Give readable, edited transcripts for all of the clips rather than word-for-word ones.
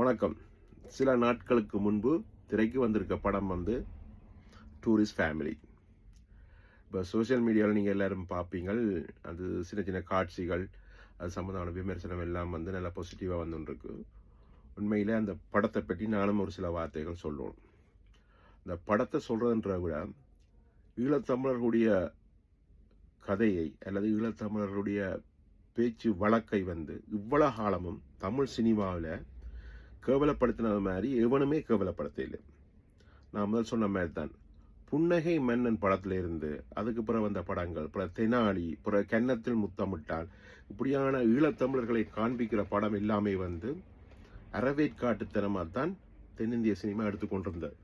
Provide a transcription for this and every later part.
வணக்கம். சில நாட்களுக்கு முன்பு திரைக்கு வந்திருக்க படம் வந்து டூரிஸ்ட் ஃபேமிலி. இப்போ சோஷியல் மீடியாவில் நீங்கள் எல்லோரும் பார்ப்பீங்கள். அது சின்ன சின்ன காட்சிகள், அது சம்மந்தமான விமர்சனம் எல்லாம் வந்து நல்லா பாசிட்டிவாக வந்துருக்கு. உண்மையில் அந்த படத்தை பற்றி நானும் ஒரு சில வார்த்தைகள் சொல்லுவோம். இந்த படத்தை சொல்கிறதுன்ற விட ஈழத்தமிழர்களுடைய கதையை அல்லது ஈழத்தமிழர்களுடைய பேச்சு வழக்கை வந்து இவ்வளவு காலமும் தமிழ் சினிமாவில் கேவலப்படுத்தினது மாதிரி எவனுமே கேவலப்படுத்த இல்லை. நான் முதல் சொன்ன மாதிரி தான் புன்னகை மன்னன் படத்துல இருந்து அதுக்கு பிறகு வந்த படங்கள், பிறகு தெனாலி, பிறகு கன்னத்தில் முத்தமிட்டால், இப்படியான ஈழத்தமிழர்களை காண்பிக்கிற படம் எல்லாமே வந்து அறவேற்காட்டுத்தனமாக தான் தென்னிந்திய சினிமா எடுத்துக்கொண்டிருந்தது.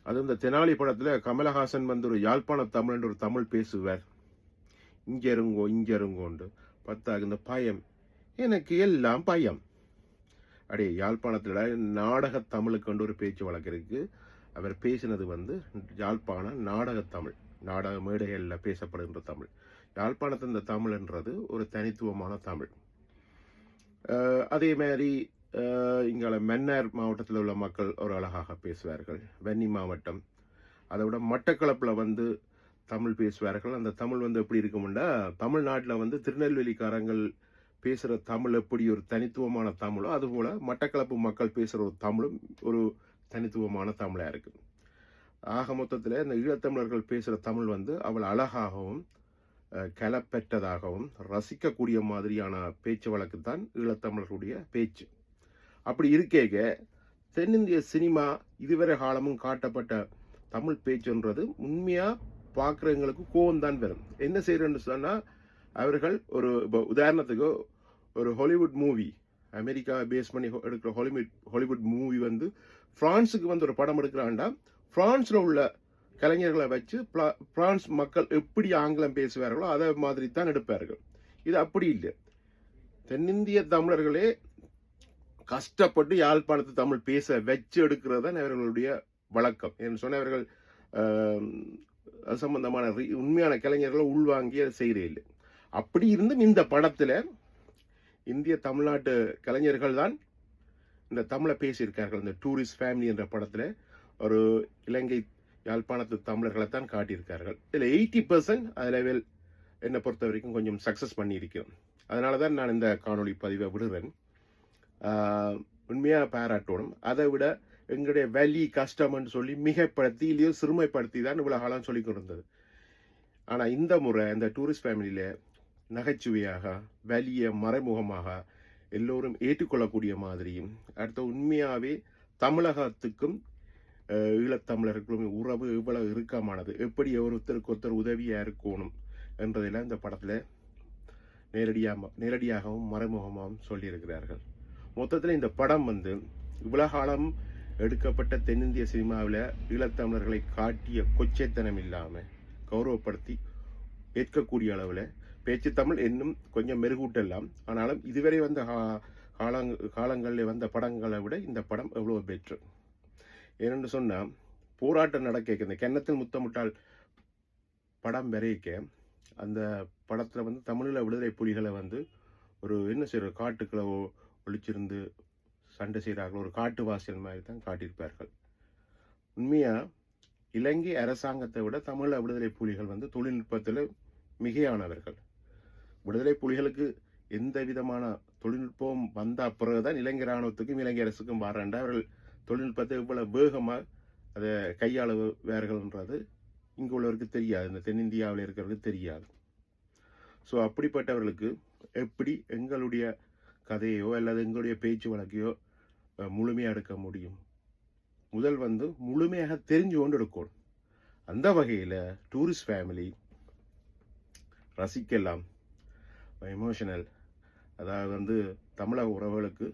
அது இந்த தெனாலி படத்துல கமலஹாசன் வந்து ஒரு யாழ்ப்பாண தமிழ் ஒரு தமிழ் பேசுவார். இங்க இருங்கோண்டு பத்தாக இந்த பயம், எனக்கு எல்லாம் பயம். அப்படியே யாழ்ப்பாணத்தில் நாடக தமிழுக்கு ஒரு பேச்சு வழக்கு இருக்கு. அவர் பேசினது வந்து யாழ்ப்பாண நாடக தமிழ், நாடக மேடைகளில் பேசப்படுகின்ற தமிழ். யாழ்ப்பாணத்தில் இந்த தமிழ்ன்றது ஒரு தனித்துவமான தமிழ். அதே மாதிரி இங்கே மன்னார் மாவட்டத்தில் உள்ள மக்கள் ஒரு அழகாக பேசுவார்கள். வன்னி மாவட்டம், அதை விட மட்டக்களப்பில் வந்து தமிழ் பேசுவார்கள். அந்த தமிழ் வந்து எப்படி இருக்கும்னா, தமிழ்நாட்டில் வந்து திருநெல்வேலிக்காரங்கள் பேசுகிற தமிழ் எப்படி ஒரு தனித்துவமான தமிழோ அதுபோல் மட்டக்களப்பு மக்கள் பேசுகிற ஒரு தமிழும் ஒரு தனித்துவமான தமிழாக இருக்குது. ஆக மொத்தத்தில் இந்த ஈழத்தமிழர்கள் பேசுகிற தமிழ் வந்து அவ்வளோ அழகாகவும் கலப்பெற்றதாகவும் ரசிக்கக்கூடிய மாதிரியான பேச்சு வழக்கு தான் ஈழத்தமிழர்களுடைய பேச்சு. அப்படி இருக்கேக தென்னிந்திய சினிமா இதுவரை காலமும் காட்டப்பட்ட தமிழ் பேச்சுன்றது உண்மையாக பார்க்குறவங்களுக்கு கோவம் தான் வரும். என்ன செய்யறேன்னு சொன்னால், அவர்கள் ஒரு உதாரணத்துக்கு ஒரு ஹாலிவுட் மூவி, அமெரிக்கா பேஸ் பண்ணி எடுக்கிற ஹாலிவுட் மூவி வந்து பிரான்ஸுக்கு வந்து ஒரு படம் எடுக்கிறான்டா, பிரான்ஸில் உள்ள கலைஞர்களை வச்சு பிரான்ஸ் மக்கள் எப்படி ஆங்கிலம் பேசுவார்களோ அதை மாதிரி தான் எடுப்பார்கள். இது அப்படி இல்லை. தென்னிந்திய தமிழர்களே கஷ்டப்பட்டு யாழ்ப்பாணத்து தமிழ் பேச வச்சு எடுக்கிறது தான் அவர்களுடைய வழக்கம். என்று சொன்னவர்கள் அது சம்பந்தமான உண்மையான கலைஞர்களை உள்வாங்கி அதை செய்கிறே இல்லை. அப்படி இருந்தும் இந்த படத்தில் இந்திய தமிழ்நாட்டு கலைஞர்கள் தான் இந்த தமிழை பேசியிருக்கார்கள். இந்த டூரிஸ்ட் ஃபேமிலி என்ற படத்தில் ஒரு இலங்கை யாழ்ப்பாணத்து தமிழர்களை தான் காட்டியிருக்கார்கள். இதில் 80% அதில் என்னை பொறுத்த வரைக்கும் கொஞ்சம் சக்ஸஸ் பண்ணியிருக்கிறோம். அதனால தான் நான் இந்த காணொலி பதிவை விடுறேன். உண்மையாக பாராட்டணும். அதை விட எங்களுடைய வலி கஷ்டம்னு சொல்லி மிகைப்படுத்தி இல்லையோ சிறுமைப்படுத்தி தான் இவ்வளோ காலம் சொல்லி கொண்டிருந்தது. ஆனால் இந்த முறை இந்த டூரிஸ்ட் ஃபேமிலியில் நகைச்சுவையாக வலிய மறைமுகமாக எல்லோரும் ஏற்றுக்கொள்ளக்கூடிய மாதிரியும், அடுத்த உண்மையாகவே தமிழகத்துக்கும் ஈழத்தமிழர்களும் உறவு இவ்வளவு இறுக்கமானது, எப்படி ஒருத்தருக்கு ஒருத்தர் உதவியாக இருக்கணும் என்றதெல்லாம் இந்த படத்தில் நேரடியாகவும் மறைமுகமாகவும் சொல்லியிருக்கிறார்கள். மொத்தத்தில் இந்த படம் வந்து இவ்வளவு காலம் எடுக்கப்பட்ட தென்னிந்திய சினிமாவில் ஈழத்தமிழர்களை காட்டிய கொச்சைத்தனம் இல்லாமல் கௌரவப்படுத்தி ஏற்கக்கூடிய அளவில் பேச்சு தமிழ் இன்னும் கொஞ்சம் மெருகூட்டலாம். ஆனாலும் இதுவரை வந்த காலங்களில் வந்த படங்களை விட இந்த படம் எவ்வளோ பெட்ரு. ஏனென்று சொன்னால், போராட்டம் நடக்க இந்த கன்னத்தில் முத்தமிட்டால் படம் வரைக்க அந்த படத்தில் வந்து தமிழில் விடுதலை புலிகளை வந்து ஒரு என்ன செய்கிற காட்டுக்களை ஒழிச்சிருந்து சண்டை செய்கிறார்கள், ஒரு காட்டுவாசியல் மாதிரி தான் காட்டியிருப்பார்கள். உண்மையாக இலங்கை அரசாங்கத்தை விட தமிழ விடுதலை புலிகள் வந்து தொழில்நுட்பத்தில் மிகையானவர்கள். விடுதலை புலிகளுக்கு எந்த விதமான தொழில்நுட்பம் வந்த பிறகுதான் இலங்கை இராணுவத்துக்கும் இலங்கை அரசுக்கும் வராண்டா அவர்கள் தொழில்நுட்பத்தை இவ்வளவு வேகமாக அதை கையாளுவார்கள்ன்றது இங்கு உள்ளவருக்கு தெரியாது, இந்த தென்னிந்தியாவில் இருக்கிறவருக்கு தெரியாது. ஸோ அப்படிப்பட்டவர்களுக்கு எப்படி எங்களுடைய கதையோ அல்லது எங்களுடைய பேச்சு வழக்கையோ முழுமையாக எடுக்க முடியும்? முதல் வந்து முழுமையாக தெரிஞ்சு கொண்டு எடுக்கணும். அந்த வகையில் டூரிஸ்ட் ஃபேமிலி ரசிக்கலாம், எமோஷனல், அதாவது வந்து தமிழக உறவுகளுக்கு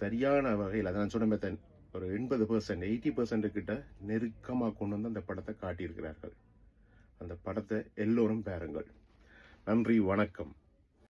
சரியான வகையில், அதான் சொன்ன மெத்தன் ஒரு 80% 80% கிட்ட நெருக்கமாக கொண்டு வந்து அந்த படத்தை காட்டியிருக்கிறார்கள். அந்த படத்தை எல்லோரும் பாருங்கள். நன்றி, வணக்கம்.